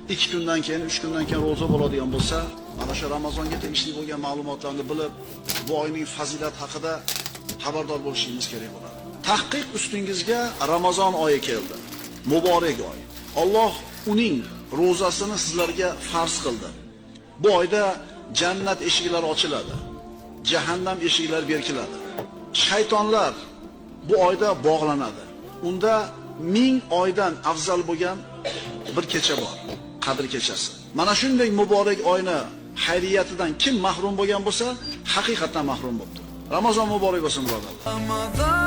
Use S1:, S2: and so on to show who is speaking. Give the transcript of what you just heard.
S1: 2 kundan keyin, 3 kundan keyin roza bo'ladigan bo'lsa, mana shu Ramazonga tegishli bo'lgan ma'lumotlarni bilib, bu oyning fazilati haqida xabardor bo'lishingiz kerak bo'ladi. Tahqiq ustingizga Ramazon oyi keldi. Muborak oy. Alloh uning ro'zasini sizlarga farz qildi. Bu oyda jannat eshiklari ochiladi. Jahannam eshiklari berkiladi. Shaytonlar bu oyda bog'lanadi. Unda 1000 oydan afzal bo'lgan bir kecha bor. Qadr kechasi. Mana shunday muborak oyni xayriyatidan kim mahrum bo'lgan bo'lsa, haqiqatan mahrum bo'ldi. Ramazon muborak bo'lsin, birodarlar.